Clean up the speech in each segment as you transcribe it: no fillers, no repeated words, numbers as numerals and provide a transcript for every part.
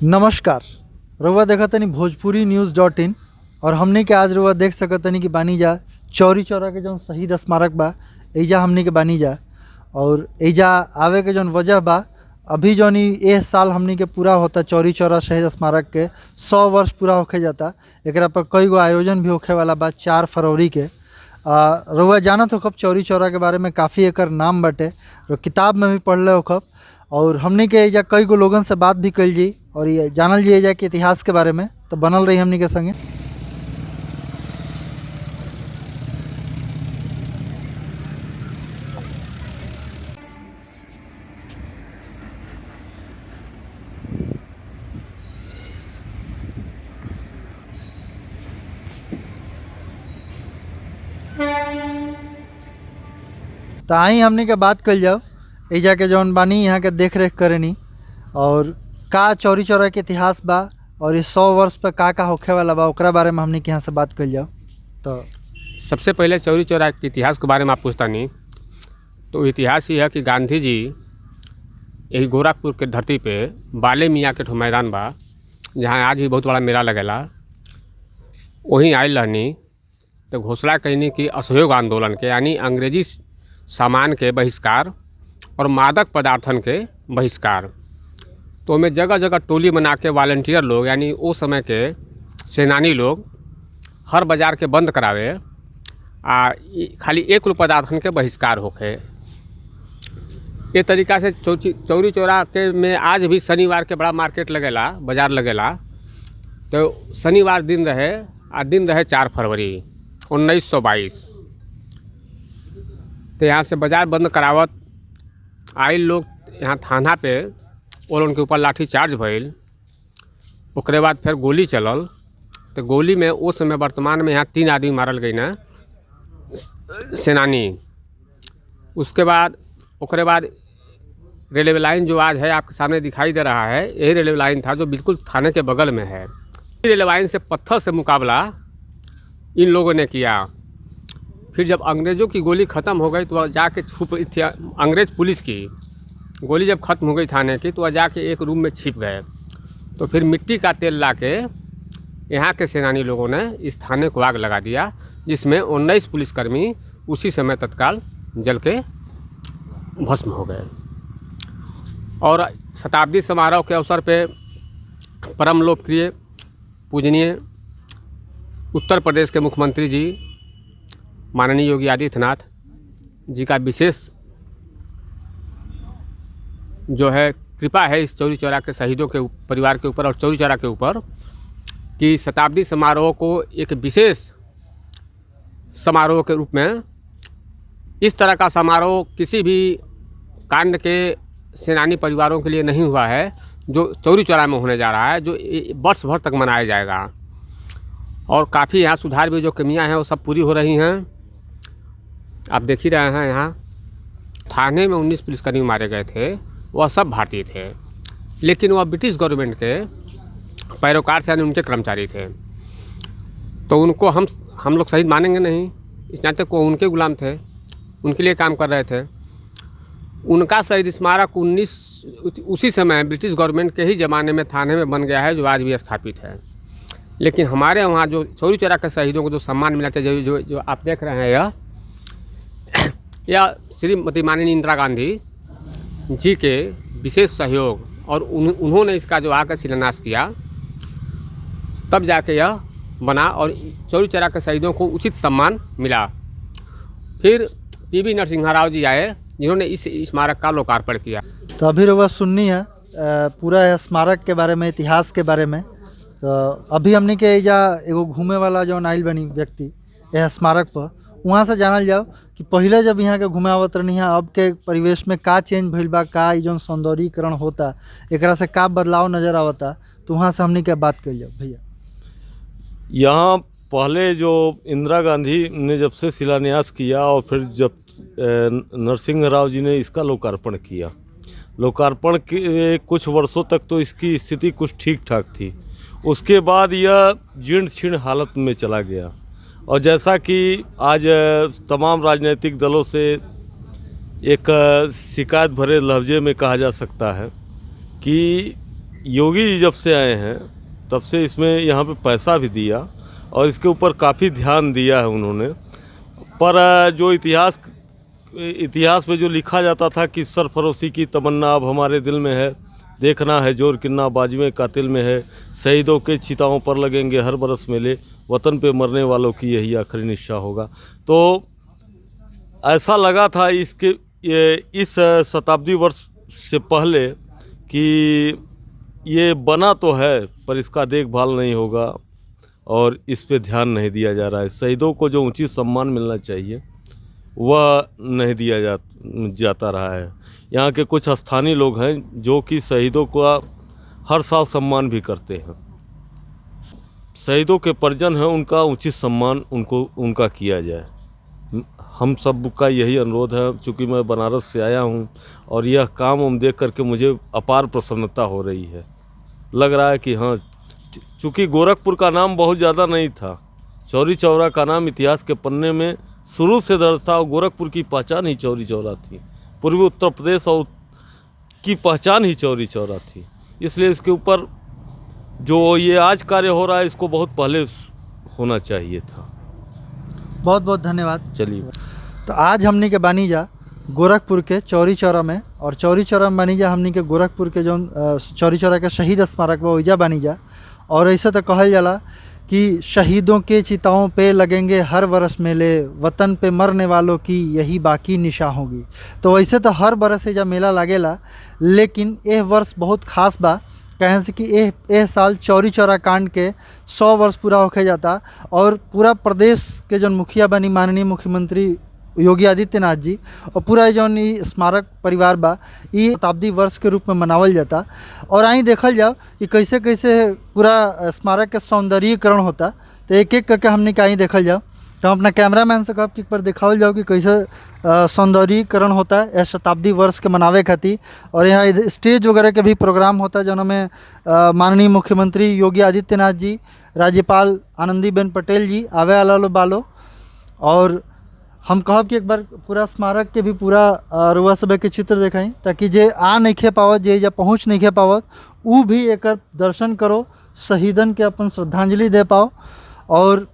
नमस्कार। रउआ देखतनी भोजपुरी-न्यूज़.in और हमनी के आज रउआ देख सकतनी कि बानी जा चौरी चौरा के जौन शहीद स्मारक बा एइजा हमनी के बानी जा। और एइजा आवे के जौन वजह बा अभी जौन एह साल हमनी के पूरा होता चौरी चौरा शहीद स्मारक के 100 वर्ष पूरा होखे जाता। एकरा पर कई गो आयोजन भी होखे वाला बा 4 फरवरी के। रउआ जानत होखब चौरी चौरा के बारे में काफ़ी एकर नाम बाटे और किताब में भी पढ़ले होखब। और हमनी के एइजा कई गो लोगन से बात भी कइल जी और ये जानल जी एइजा के इतिहास के बारे में, तो बनल रही हमनी के संगे। तो आई हमनी के बात कल जाओ एइजा के जौन बानी यहाँ के देख रेख करेनी और का चौरी चौरा के इतिहास बा और ये 100 वर्ष पे का होखे वाला बा ओकरा बारे में हमनी के यहाँ से बात कल जाओ। तो सबसे पहले चौरी चौरा के इतिहास के बारे में आप पूछता नहीं तो इतिहास ये है कि गांधी जी यही गोरखपुर के धरती पे बाले मियाँ के ठो मैदान बा जहाँ आज भी बहुत बड़ा मेला लगेला, वहीं आयल रहनी तो घोषणा कैनी कि असहयोग आंदोलन के यानी अंग्रेजी सामान के बहिष्कार और मादक पदार्थन के बहिष्कार। तो हमें जगह जगह टोली बना के वॉलंटियर लोग यानी वो समय के सेनानी लोग हर बाज़ार के बंद करावे खाली एक पदार्थन के बहिष्कार होखे। ये तरीका से चौरी चौरा के में आज भी शनिवार के बड़ा मार्केट लगेला, बाज़ार लगेला। तो शनिवार दिन रहे 4 फरवरी 1922। तो यहाँ से बाज़ार बंद करावत आइल लोग यहाँ थाना पे और उनके ऊपर लाठी चार्ज भइल। ओकरे बाद फिर गोली चलल। तो गोली में उस समय वर्तमान में यहाँ 3 आदमी मारल गई ना सेनानी। उसके बाद ओकरे बाद रेलवे लाइन जो आज है आपके सामने दिखाई दे रहा है, यही रेलवे लाइन था जो बिल्कुल थाने के बगल में है। रेलवे लाइन से पत्थर से मुकाबला इन लोगों ने किया। फिर जब अंग्रेज़ों की गोली ख़त्म हो गई तो वह जाके छुप अंग्रेज़ पुलिस की गोली जब ख़त्म हो गई थाने की तो वह जाके एक रूम में छिप गए। तो फिर मिट्टी का तेल ला के यहाँ के सेनानी लोगों ने इस थाने को आग लगा दिया, जिसमें 19 पुलिसकर्मी उसी समय तत्काल जल के भस्म हो गए। और शताब्दी समारोह के अवसर पे परम लोकप्रिय पूजनीय उत्तर प्रदेश के मुख्यमंत्री जी माननीय योगी आदित्यनाथ जी का विशेष जो है कृपा है इस चौरी चौरा के शहीदों के परिवार के ऊपर और चौरी चौरा के ऊपर कि शताब्दी समारोह को एक विशेष समारोह के रूप में, इस तरह का समारोह किसी भी कांड के सेनानी परिवारों के लिए नहीं हुआ है जो चौरी चौरा में होने जा रहा है, जो वर्ष भर तक मनाया जाएगा। और काफ़ी यहाँ सुधार भी जो कमियाँ हैं वो सब पूरी हो रही हैं। आप देख ही रहे हैं यहाँ थाने में 19 पुलिसकर्मी मारे गए थे, वह सब भारतीय थे, लेकिन वह ब्रिटिश गवर्नमेंट के पैरोकार थे यानी उनके कर्मचारी थे। तो उनको हम लोग शहीद मानेंगे नहीं, इस नाते को उनके गुलाम थे, उनके लिए काम कर रहे थे। उनका शहीद स्मारक उसी समय ब्रिटिश गवर्नमेंट के ही ज़माने में थाने में बन गया है जो आज भी स्थापित है। लेकिन हमारे वहाँ जो चौरी चौरा के शहीदों को जो सम्मान मिला चाहिए जो आप देख रहे हैं यह श्रीमती माननीय इंदिरा गांधी जी के विशेष सहयोग और उन्होंने इसका जो आकर शिलान्यास किया तब जाके यह बना और चौरी चौरा के शहीदों को उचित सम्मान मिला। फिर पीवी नरसिम्हा राव जी आए जिन्होंने इस स्मारक का लोकार्पण किया। तो अभी रउआ सुननी है पूरा स्मारक के बारे में, इतिहास के बारे में। तो अभी हमने के एइजा एगो घूमे वाला जो आइल बनी व्यक्ति यह स्मारक पर, वहाँ से जानल जाओ कि पहले जब यहाँ के घूमे आवत रहनी है अब के परिवेश में का चेंज भइल बा, का जो सौंदर्यीकरण होता एकरा से का बदलाव नज़र आवता। तो वहाँ से हमने के बात कल जाओ भैया। यहाँ पहले जो इंदिरा गांधी ने जब से शिलान्यास किया और फिर जब नरसिंह राव जी ने इसका लोकार्पण किया, लोकार्पण के कुछ वर्षों तक तो इसकी स्थिति कुछ ठीक ठाक थी। उसके बाद यह जीर्ण शीर्ण हालत में चला गया और जैसा कि आज तमाम राजनीतिक दलों से एक शिकायत भरे लफ्ज़े में कहा जा सकता है कि योगी जी जब से आए हैं तब से इसमें यहाँ पे पैसा भी दिया और इसके ऊपर काफ़ी ध्यान दिया है उन्होंने। पर जो इतिहास में जो लिखा जाता था कि सरफरोशी की तमन्ना अब हमारे दिल में है, देखना है जोर किन्ना बाजुएं कातिल में है, शहीदों के चिताओं पर लगेंगे हर बरस मेले, वतन पे मरने वालों की यही आखिरी निशा होगा। तो ऐसा लगा था इस शताब्दी वर्ष से पहले कि ये बना तो है पर इसका देखभाल नहीं होगा और इस पे ध्यान नहीं दिया जा रहा है। शहीदों को जो उचित सम्मान मिलना चाहिए वह नहीं दिया जाता रहा है। यहाँ के कुछ स्थानीय लोग हैं जो कि शहीदों का हर साल सम्मान भी करते हैं। शहीदों के परिजन हैं, उनका उचित सम्मान उनका किया जाए। हम सब का यही अनुरोध है। चूँकि मैं बनारस से आया हूँ और यह काम देख करके मुझे अपार प्रसन्नता हो रही है। लग रहा है कि हाँ, चूँकि गोरखपुर का नाम बहुत ज़्यादा नहीं था, चौरी चौरा का नाम इतिहास के पन्ने में शुरू से दर्ज था और गोरखपुर की पहचान ही चौरी चौरा थी। पूर्वी उत्तर प्रदेश और की पहचान ही चौरी चौरा थी। इसलिए इसके ऊपर जो ये आज कार्य हो रहा है इसको बहुत पहले होना चाहिए था। बहुत बहुत धन्यवाद। चलिए, तो आज हमनी के बानी जा गोरखपुर के चौरी चौरा में, और चौरी चौरा में बानी जा हमनी के गोरखपुर के जौन चौरी चौरा के शहीद स्मारक बा ओइजा बानी जा। और ऐसे तो कहल जाला कि शहीदों के चिताओं पे लगेंगे हर बरस मेले, वतन पे मरने वालों की यही बाकी निशा होगी। तो वैसे तो हर बरस एजा मेला लागेला, लेकिन यह वर्ष बहुत खास बा कहें से कि एह साल चौरी चौरा कांड के 100 वर्ष पूरा होके जाता। और पूरा प्रदेश के जौन मुखिया बनी माननीय मुख्यमंत्री योगी आदित्यनाथ जी और पूरा जौन ई स्मारक परिवार बा ई शताब्दी वर्ष के रूप में मनावल जाता। और आई देखल जाओ कि कैसे कैसे पूरा स्मारक के सौंदर्यीकरण होता। तो एक एक करके हमने कहीं देखल जाओ। तो हम अपना कैमरामैन से कहब कि एक बार दिखावल जाओ कि कैसे सौंदर्यीकरण होता है यह शताब्दी वर्ष के मनावे खातिर। और यहाँ स्टेज वगैरह के भी प्रोग्राम होता है जौन में माननीय मुख्यमंत्री योगी आदित्यनाथ जी, राज्यपाल आनंदीबेन पटेल जी आवे वाला बालो। और हम कहब कि एक बार पूरा स्मारक के भी पूरा रुआ सब के चित्र देखाई, ताकि जे आ नहीं खे पावत, जे जा पहुँच नहीं खे पावत, ऊ भी एक दर्शन करो, शहीदन के अपन श्रद्धांजलि दे पाओ। और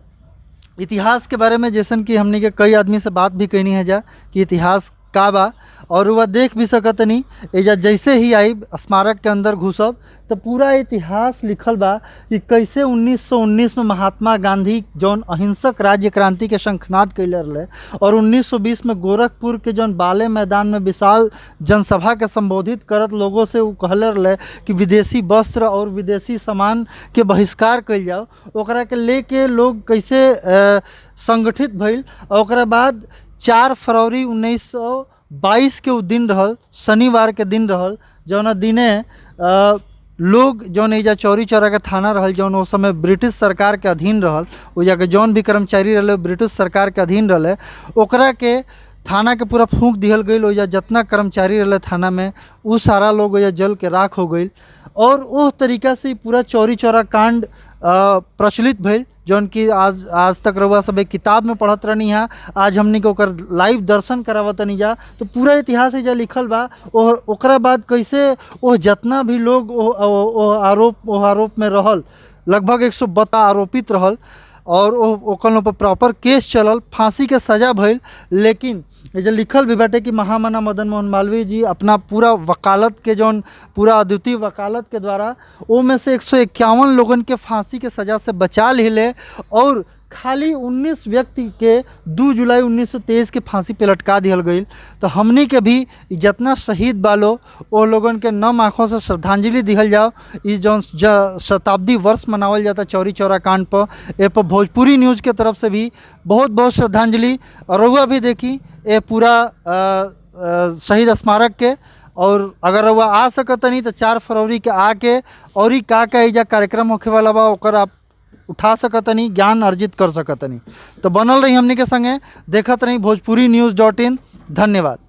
इतिहास के बारे में जैसन कि हमने के कई आदमी से बात भी कहनी है जा कि इतिहास का बा, और वह देख भी सकत नहीं। एजा जैसे ही आई स्मारक के अंदर घुसब तो पूरा इतिहास लिखल बा कि कैसे 1919 में महात्मा गांधी जौन अहिंसक राज्य क्रांति के शंखनाद कैले रहे, और 1920 में गोरखपुर के जौन बाले मैदान में विशाल जनसभा के संबोधित करत लोगों से वो कहले रहे कि विदेशी वस्त्र और विदेशी सामान के बहिष्कार कइल जाओ। ओकरा के लेके लोग कैसे संगठित भइल। और ओकरा बाद 4 फरवरी 1922 के दिन रहल, शनिवार के दिन रहल, जौन दिने लोग जौन एजा चौरी चौरा के थाना रहल जौन उस समय ब्रिटिश सरकार के अधीन रहल, ओजा के जौन भी कर्मचारी रहे ब्रिटिश सरकार के अधीन रहे, ओकरा के थाना के पूरा फूंक दिहल गई। ओजा जितना कर्मचारी रहे थाना में उ सारा लोग ओजा जल के राख हो गई। और उस तरीका से पूरा चौरी चौरा कांड प्रचलित भइल, जौन कि आज तक रउआ सब एक किताब में पढ़त रहनी है। आज हमनी के ओकर लाइव दर्शन करावत नहीं जा। तो पूरा इतिहास एजा लिखल बा। ओकरा बाद कैसे वो जितना भी लोग ओ आरोप में रहल, लगभग 132 आरोपित रहल, और ओकर पर प्रॉपर केस चलल, फांसी के सज़ा भइल। लेकिन ये लिखल भी बाटे कि महामना मदन मोहन मालवीय जी अपना पूरा वकालत के जौन पूरा अद्वितीय वकालत के द्वारा वो में से 151 लोगन के फांसी के सज़ा से बचा ले, और खाली 19 व्यक्ति के 2 जुलाई 1923 के फांसी पे लटका दिहल गई। तो हमनी के भी जितना शहीद बालो वो लोगन के नम आँखों से श्रद्धांजलि दिहल जाओ। इस जौन शताब्दी वर्ष मनावल जाता चौरी चौरा कांड पर, ए पर भोजपुरी न्यूज़ के तरफ से भी बहुत बहुत श्रद्धांजलि। और रउआ भी देखी ये पूरा शहीद स्मारक के। और अगर रउआ आ सकत नहीं तो 4 फरवरी के आके और ही का एजा कार्यक्रम होखे वाला बा ओकर आप उठा सकतनी, ज्ञान अर्जित कर सकतनी। तो बनल रही हमनी के संगे, देखत रही भोजपुरी न्यूज़.in। धन्यवाद।